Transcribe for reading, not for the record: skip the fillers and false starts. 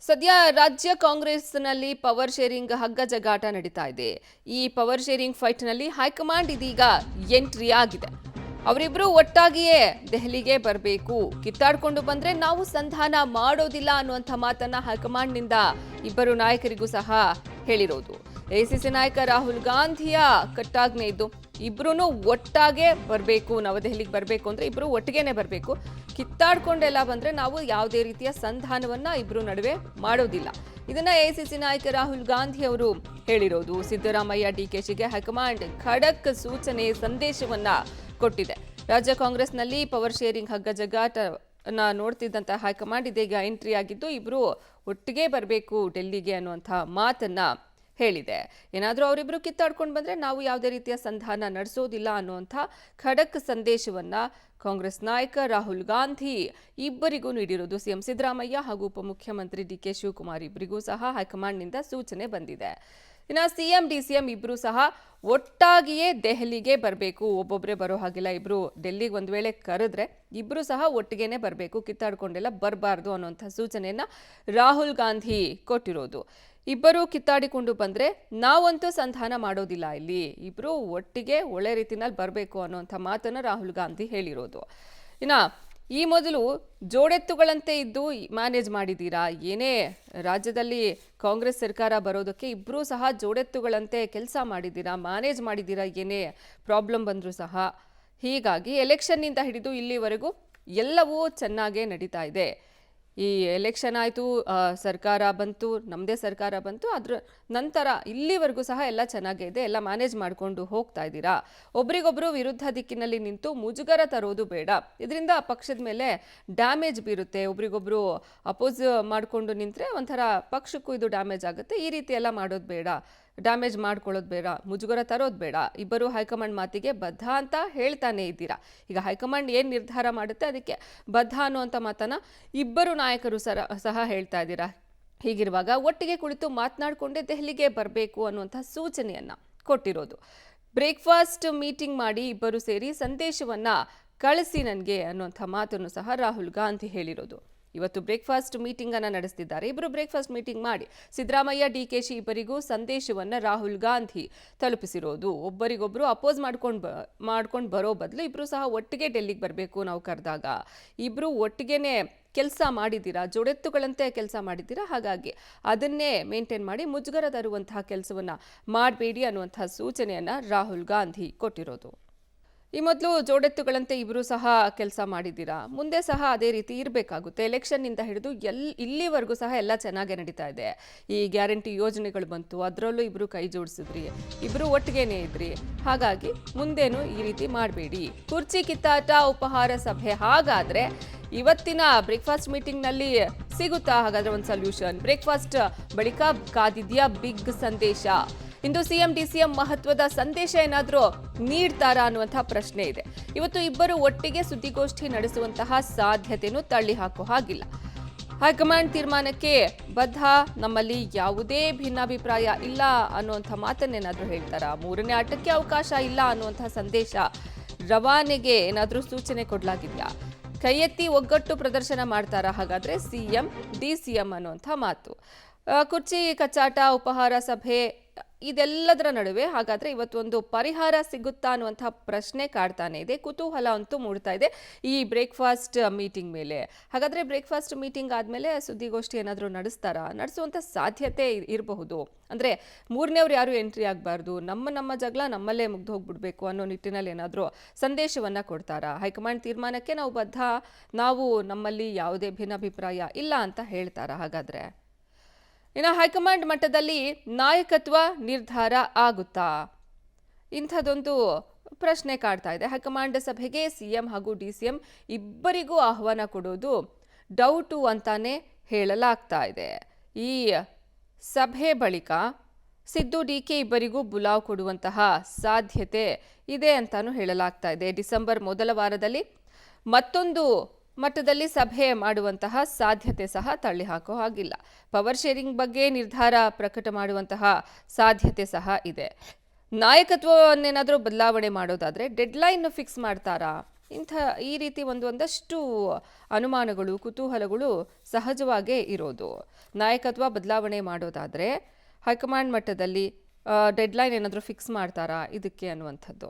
ಸದ್ಯ ರಾಜ್ಯ ಕಾಂಗ್ರೆಸ್ನಲ್ಲಿ ಪವರ್ ಶೇರಿಂಗ್ ಹಗ್ಗ ಜಗಾಟ ನಡೀತಾ ಇದೆ. ಈ ಪವರ್ ಶೇರಿಂಗ್ ಫೈಟ್ನಲ್ಲಿ ಹೈಕಮಾಂಡ್ ಇದೀಗ ಎಂಟ್ರಿ ಆಗಿದೆ. ಅವರಿಬ್ರು ಒಟ್ಟಾಗಿಯೇ ದೆಹಲಿಗೆ ಬರಬೇಕು, ಕಿತ್ತಾಡ್ಕೊಂಡು ಬಂದ್ರೆ ನಾವು ಸಂಧಾನ ಮಾಡೋದಿಲ್ಲ ಅನ್ನುವಂಥ ಮಾತನ್ನ ಹೈಕಮಾಂಡ್ನಿಂದ ಇಬ್ಬರು ನಾಯಕರಿಗೂ ಸಹ ಹೇಳಿರೋದು. ಎಸಿಸಿ ನಾಯಕ ರಾಹುಲ್ ಗಾಂಧಿಯ ಕಟ್ಟಾಜ್ಞೆ ಇದ್ದು ಇಬ್ರು ಒಟ್ಟಾಗೆ ಬರಬೇಕು, ನವದೆಹಲಿಗೆ ಬರಬೇಕು ಅಂದ್ರೆ ಇಬ್ರು ಒಟ್ಟಿಗೆನೆ ಬರಬೇಕು, ಕಿತ್ತಾಡ್ಕೊಂಡೆಲ್ಲ ಬಂದ್ರೆ ನಾವು ಯಾವುದೇ ರೀತಿಯ ಸಂಧಾನವನ್ನ ಇಬ್ರು ನಡುವೆ ಮಾಡೋದಿಲ್ಲ. ಇದನ್ನ ಎಸಿಸಿ ನಾಯಕ ರಾಹುಲ್ ಗಾಂಧಿ ಅವರು ಹೇಳಿರೋದು. ಸಿದ್ದರಾಮಯ್ಯ ಡಿಕೆಶಿಗೆ ಹೈಕಮಾಂಡ್ ಖಡಕ್ ಸೂಚನೆ ಸಂದೇಶವನ್ನ ಕೊಟ್ಟಿದೆ. ರಾಜ್ಯ ಕಾಂಗ್ರೆಸ್ನಲ್ಲಿ ಪವರ್ ಶೇರಿಂಗ್ ಹಗ್ಗ ಜಗಾಟನ ನೋಡ್ತಿದ್ದಂತ ಹೈಕಮಾಂಡ್ ಇದೀಗ ಎಂಟ್ರಿ ಆಗಿದ್ದು ಇಬ್ರು ಒಟ್ಟಿಗೆ ಬರಬೇಕು ಡೆಲ್ಲಿಗೆ ಅನ್ನುವಂಥ ಮಾತನ್ನ ಹೇಳಿದೆ. ಏನಾದರೂ ಅವರಿಬ್ರು ಕಿತ್ತಾಡ್ಕೊಂಡು ಬಂದ್ರೆ ನಾವು ಯಾವುದೇ ರೀತಿಯ ಸಂಧಾನ ನಡೆಸೋದಿಲ್ಲ ಅನ್ನುವಂಥ ಖಡಕ್ ಸಂದೇಶವನ್ನ ಕಾಂಗ್ರೆಸ್ ನಾಯಕ ರಾಹುಲ್ ಗಾಂಧಿ ಇಬ್ಬರಿಗೂ ನೀಡಿರುವುದು. ಸಿಎಂ ಸಿದ್ದರಾಮಯ್ಯ ಹಾಗೂ ಉಪಮುಖ್ಯಮಂತ್ರಿ ಡಿಕೆ ಶಿವಕುಮಾರ್ ಇಬ್ಬರಿಗೂ ಸಹ ಹೈಕಮಾಂಡ್ನಿಂದ ಸೂಚನೆ ಬಂದಿದೆ. ಇನ್ನು ಸಿಎಂ ಡಿಸಿಎಂ ಇಬ್ರು ಸಹ ಒಟ್ಟಾಗಿಯೇ ದೆಹಲಿಗೆ ಬರಬೇಕು, ಒಬ್ಬೊಬ್ಬರೇ ಬರೋ ಹಾಗಿಲ್ಲ. ಇಬ್ರು ಡೆಲ್ಲಿಗೆ ಒಂದು ವೇಳೆ ಕರೆದ್ರೆ ಇಬ್ರು ಸಹ ಒಟ್ಟಿಗೆನೆ ಬರಬೇಕು, ಕಿತ್ತಾಡ್ಕೊಂಡೆಲ್ಲ ಬರಬಾರ್ದು ಅನ್ನುವಂಥ ಸೂಚನೆಯನ್ನ ರಾಹುಲ್ ಗಾಂಧಿ ಕೊಟ್ಟಿರೋದು. ಇಬ್ಬರು ಕಿತ್ತಾಡಿಕೊಂಡು ಬಂದ್ರೆ ನಾವಂತೂ ಸಂಧಾನ ಮಾಡೋದಿಲ್ಲ, ಇಲ್ಲಿ ಇಬ್ರು ಒಟ್ಟಿಗೆ ಒಳ್ಳೆ ರೀತಿನಲ್ಲಿ ಬರಬೇಕು ಅನ್ನುವಂಥ ಮಾತನ್ನ ರಾಹುಲ್ ಗಾಂಧಿ ಹೇಳಿರೋದು. ಇನ್ನ ಈ ಮೊದಲು ಜೋಡೆತ್ತುಗಳಂತೆ ಇದ್ದು ಮ್ಯಾನೇಜ್ ಮಾಡಿದ್ದೀರಾ, ಏನೇ ರಾಜ್ಯದಲ್ಲಿ ಕಾಂಗ್ರೆಸ್ ಸರ್ಕಾರ ಬರೋದಕ್ಕೆ ಇಬ್ಬರೂ ಸಹ ಜೋಡೆತ್ತುಗಳಂತೆ ಕೆಲಸ ಮಾಡಿದ್ದೀರಾ, ಮ್ಯಾನೇಜ್ ಮಾಡಿದ್ದೀರಾ, ಏನೇ ಪ್ರಾಬ್ಲಮ್ ಬಂದರೂ ಸಹ. ಹೀಗಾಗಿ ಎಲೆಕ್ಷನ್ನಿಂದ ಹಿಡಿದು ಇಲ್ಲಿವರೆಗೂ ಎಲ್ಲವೂ ಚೆನ್ನಾಗೇ ನಡೀತಾ ಇದೆ. ಈ ಎಲೆಕ್ಷನ್ ಆಯಿತು, ಸರ್ಕಾರ ಬಂತು, ನಮ್ಮದೇ ಸರ್ಕಾರ ಬಂತು, ಅದ್ರ ನಂತರ ಇಲ್ಲಿವರೆಗೂ ಸಹ ಎಲ್ಲ ಚೆನ್ನಾಗೇ ಇದೆ, ಎಲ್ಲ ಮ್ಯಾನೇಜ್ ಮಾಡಿಕೊಂಡು ಹೋಗ್ತಾ ಇದ್ದೀರಾ. ಒಬ್ರಿಗೊಬ್ರು ವಿರುದ್ಧ ದಿಕ್ಕಿನಲ್ಲಿ ನಿಂತು ಮುಜುಗರ ತರೋದು ಬೇಡ, ಇದರಿಂದ ಪಕ್ಷದ ಮೇಲೆ ಡ್ಯಾಮೇಜ್ ಬೀರುತ್ತೆ. ಒಬ್ರಿಗೊಬ್ರು ಅಪೋಸ್ ಮಾಡಿಕೊಂಡು ನಿಂತರೆ ಒಂಥರ ಪಕ್ಷಕ್ಕೂ ಇದು ಡ್ಯಾಮೇಜ್ ಆಗುತ್ತೆ. ಈ ರೀತಿ ಎಲ್ಲ ಮಾಡೋದು ಬೇಡ, ಡ್ಯಾಮೇಜ್ ಮಾಡ್ಕೊಳ್ಳೋದು ಬೇಡ, ಮುಜುಗರ ತರೋದು ಬೇಡ. ಇಬ್ಬರು ಹೈಕಮಾಂಡ್ ಮಾತಿಗೆ ಬದ್ಧ ಅಂತ ಹೇಳ್ತಾನೆ ಇದ್ದೀರಾ. ಈಗ ಹೈಕಮಾಂಡ್ ಏನು ನಿರ್ಧಾರ ಮಾಡುತ್ತೆ ಅದಕ್ಕೆ ಬದ್ಧ ಅನ್ನುವಂಥ ಮಾತನ್ನ ಇಬ್ಬರು ನಾಯಕರು ಸಹ ಹೇಳ್ತಾ ಇದ್ದೀರಾ. ಹೀಗಿರುವಾಗ ಒಟ್ಟಿಗೆ ಕುಳಿತು ಮಾತನಾಡಿಕೊಂಡೇ ದೆಹಲಿಗೆ ಬರಬೇಕು ಅನ್ನುವಂಥ ಸೂಚನೆಯನ್ನ ಕೊಟ್ಟಿರೋದು. ಬ್ರೇಕ್ಫಾಸ್ಟ್ ಮೀಟಿಂಗ್ ಮಾಡಿ ಇಬ್ಬರು ಸೇರಿ ಸಂದೇಶವನ್ನ ಕಳಿಸಿ ನನಗೆ ಅನ್ನುವಂಥ ಮಾತನ್ನು ಸಹ ರಾಹುಲ್ ಗಾಂಧಿ ಹೇಳಿರೋದು. ಇವತ್ತು ಬ್ರೇಕ್ಫಾಸ್ಟ್ ಮೀಟಿಂಗ್ ಅನ್ನ ನಡೆಸ್ತಿದ್ದಾರೆ. ಇಬ್ಬರು ಬ್ರೇಕ್ಫಾಸ್ಟ್ ಮೀಟಿಂಗ್ ಮಾಡಿ ಸಿದ್ದರಾಮಯ್ಯ ಡಿಕೆಶಿ ಇಬ್ಬರಿಗೂ ಸಂದೇಶವನ್ನ ರಾಹುಲ್ ಗಾಂಧಿ ತಲುಪಿಸಿರೋದು. ಒಬ್ಬರಿಗೊಬ್ರು ಅಪೋಸ್ ಮಾಡ್ಕೊಂಡು ಬರೋ ಬದಲು ಇಬ್ರು ಸಹ ಒಟ್ಟಿಗೆ ಡೆಲ್ಲಿಗೆ ಬರಬೇಕು, ನಾವು ಕರೆದಾಗ ಇಬ್ರು ಒಟ್ಟಿಗೆನೆ ಕೆಲಸ ಮಾಡಿದ್ದೀರಾ, ಜೋಡೆತ್ತುಗಳಂತೆ ಕೆಲಸ ಮಾಡಿದ್ದೀರಾ, ಹಾಗಾಗಿ ಅದನ್ನೇ ಮೇಂಟೈನ್ ಮಾಡಿ ಮುಜುಗರ ತರುವಂತಹ ಕೆಲಸವನ್ನ ಮಾಡಬೇಡಿ ಅನ್ನುವಂತಹ ಸೂಚನೆಯನ್ನ ರಾಹುಲ್ ಗಾಂಧಿ ಕೊಟ್ಟಿರೋದು. ಈ ಮೊದಲು ಜೋಡೆತ್ತುಗಳಂತೆ ಇಬ್ಬರು ಸಹ ಕೆಲಸ ಮಾಡಿದ್ದೀರಾ, ಮುಂದೆ ಸಹ ಅದೇ ರೀತಿ ಇರಬೇಕಾಗುತ್ತೆ. ಎಲೆಕ್ಷನ್ನಿಂದ ಹಿಡಿದು ಇಲ್ಲಿವರೆಗೂ ಸಹ ಎಲ್ಲ ಚೆನ್ನಾಗೇ ನಡೀತಾ ಇದೆ. ಈ ಗ್ಯಾರಂಟಿ ಯೋಜನೆಗಳು ಬಂತು, ಅದರಲ್ಲೂ ಇಬ್ಬರು ಕೈ ಜೋಡಿಸಿದ್ರಿ, ಇಬ್ಬರು ಒಟ್ಟಿಗೆನೇ ಇದ್ರಿ, ಹಾಗಾಗಿ ಮುಂದೇನು ಈ ರೀತಿ ಮಾಡಬೇಡಿ. ಕುರ್ಚಿ ಕಿತ್ತಾಟ ಉಪಹಾರ ಸಭೆ, ಹಾಗಾದ್ರೆ ಇವತ್ತಿನ ಬ್ರೇಕ್ಫಾಸ್ಟ್ ಮೀಟಿಂಗ್ನಲ್ಲಿ ಸಿಗುತ್ತಾ ಹಾಗಾದ್ರೆ ಒಂದು ಸೊಲ್ಯೂಷನ್? ಬ್ರೇಕ್ಫಾಸ್ಟ್ ಬಳಿಕ ಕಾದಿದ್ಯಾ ಬಿಗ್ ಸಂದೇಶ? ಇಂದು ಸಿಎಂ ಡಿಸಿಎಂ ಮಹತ್ವದ ಸಂದೇಶ ಏನಾದರೂ ನೀಡ್ತಾರಾ ಅನ್ನುವಂತಹ ಪ್ರಶ್ನೆ ಇದೆ. ಇವತ್ತು ಇಬ್ಬರು ಒಟ್ಟಿಗೆ ಸುದ್ದಿಗೋಷ್ಠಿ ನಡೆಸುವಂತಹ ಸಾಧ್ಯತೆಯನ್ನು ತಳ್ಳಿ ಹಾಕೋ ಹಾಗಿಲ್ಲ. ಹೈಕಮಾಂಡ್ ತೀರ್ಮಾನಕ್ಕೆ ಬದ್ಧ, ನಮ್ಮಲ್ಲಿ ಯಾವುದೇ ಭಿನ್ನಾಭಿಪ್ರಾಯ ಇಲ್ಲ ಅನ್ನುವಂಥ ಮಾತನ್ನೇನಾದರೂ ಹೇಳ್ತಾರಾ? ಮೂರನೇ ಆಟಕ್ಕೆ ಅವಕಾಶ ಇಲ್ಲ ಅನ್ನುವಂತಹ ಸಂದೇಶ ರವಾನೆಗೆ ಏನಾದರೂ ಸೂಚನೆ ಕೊಡಲಾಗಿದೆಯಾ? ಕೈ ಎತ್ತಿ ಒಗ್ಗಟ್ಟು ಪ್ರದರ್ಶನ ಮಾಡ್ತಾರಾ ಹಾಗಾದ್ರೆ ಸಿಎಂ ಡಿಸಿಎಂ ಅನ್ನುವಂಥ ಮಾತು? ಕುರ್ಚಿ ಕಚ್ಚಾಟ ಉಪಹಾರ ಸಭೆ ಇದೆಲ್ಲದರ ನಡುವೆ ಹಾಗಾದ್ರೆ ಇವತ್ತೊಂದು ಪರಿಹಾರ ಸಿಗುತ್ತಾ ಅನ್ನುವಂಥ ಪ್ರಶ್ನೆ ಕಾಡ್ತಾನೆ ಇದೆ. ಕುತೂಹಲ ಅಂತೂ ಮೂಡ್ತಾ ಇದೆ ಈ ಬ್ರೇಕ್ಫಾಸ್ಟ್ ಮೀಟಿಂಗ್ ಮೇಲೆ. ಹಾಗಾದ್ರೆ ಬ್ರೇಕ್ಫಾಸ್ಟ್ ಮೀಟಿಂಗ್ ಆದಮೇಲೆ ಸುದ್ದಿಗೋಷ್ಠಿ ಏನಾದರೂ ನಡೆಸುವಂಥ ಸಾಧ್ಯತೆ ಇರಬಹುದು. ಅಂದರೆ ಮೂರನೇವ್ರು ಯಾರು ಎಂಟ್ರಿ ಆಗಬಾರ್ದು, ನಮ್ಮ ಜಗಳ ನಮ್ಮಲ್ಲೇ ಮುಗ್ದು ಹೋಗ್ಬಿಡ್ಬೇಕು ಅನ್ನೋ ನಿಟ್ಟಿನಲ್ಲಿ ಏನಾದರೂ ಸಂದೇಶವನ್ನು ಕೊಡ್ತಾರಾ? ಹೈಕಮಾಂಡ್ ತೀರ್ಮಾನಕ್ಕೆ ನಾವು ಬದ್ಧ, ನಾವು ನಮ್ಮಲ್ಲಿ ಯಾವುದೇ ಭಿನ್ನಾಭಿಪ್ರಾಯ ಇಲ್ಲ ಅಂತ ಹೇಳ್ತಾರಾ ಹಾಗಾದ್ರೆ? ಇನ್ನು ಹೈಕಮಾಂಡ್ ಮಟ್ಟದಲ್ಲಿ ನಾಯಕತ್ವ ನಿರ್ಧಾರ ಆಗುತ್ತಾ? ಇಂಥದ್ದೊಂದು ಪ್ರಶ್ನೆ ಕಾಡ್ತಾ ಇದೆ. ಹೈಕಮಾಂಡ್ ಸಭೆಗೆ ಸಿಎಂ ಹಾಗೂ ಡಿಸಿಎಂ ಇಬ್ಬರಿಗೂ ಆಹ್ವಾನ ಕೊಡೋದು ಡೌಟು ಅಂತಾನೆ ಹೇಳಲಾಗ್ತಾ ಇದೆ. ಈ ಸಭೆ ಬಳಿಕ ಸಿದ್ದು ಡಿಕೆ ಇಬ್ಬರಿಗೂ ಬುಲಾವ್ ಕೊಡುವಂತಹ ಸಾಧ್ಯತೆ ಇದೆ ಅಂತಾನು ಹೇಳಲಾಗ್ತಾ ಇದೆ. ಡಿಸೆಂಬರ್ ಮೊದಲ ವಾರದಲ್ಲಿ ಮತ್ತೊಂದು ಮಟ್ಟದಲ್ಲಿ ಸಭೆ ಮಾಡುವಂತಹ ಸಾಧ್ಯತೆ ಸಹ ತಳ್ಳಿ ಹಾಕೋ ಹಾಗಿಲ್ಲ. ಪವರ್ ಶೇರಿಂಗ್ ಬಗ್ಗೆ ನಿರ್ಧಾರ ಪ್ರಕಟ ಮಾಡುವಂತಹ ಸಾಧ್ಯತೆ ಸಹ ಇದೆ. ನಾಯಕತ್ವವನ್ನೇನಾದರೂ ಬದಲಾವಣೆ ಮಾಡೋದಾದ್ರೆ ಡೆಡ್ಲೈನ್ ಫಿಕ್ಸ್ ಮಾಡ್ತಾರಾ? ಇಂಥ ಈ ರೀತಿ ಒಂದಷ್ಟು ಅನುಮಾನಗಳು ಕುತೂಹಲಗಳು ಸಹಜವಾಗೇ ಇರೋದು. ನಾಯಕತ್ವ ಬದಲಾವಣೆ ಮಾಡೋದಾದರೆ ಹೈಕಮಾಂಡ್ ಮಟ್ಟದಲ್ಲಿ ಡೆಡ್ಲೈನ್ ಏನಾದರೂ ಫಿಕ್ಸ್ ಮಾಡ್ತಾರಾ ಇದಕ್ಕೆ ಅನ್ನುವಂಥದ್ದು.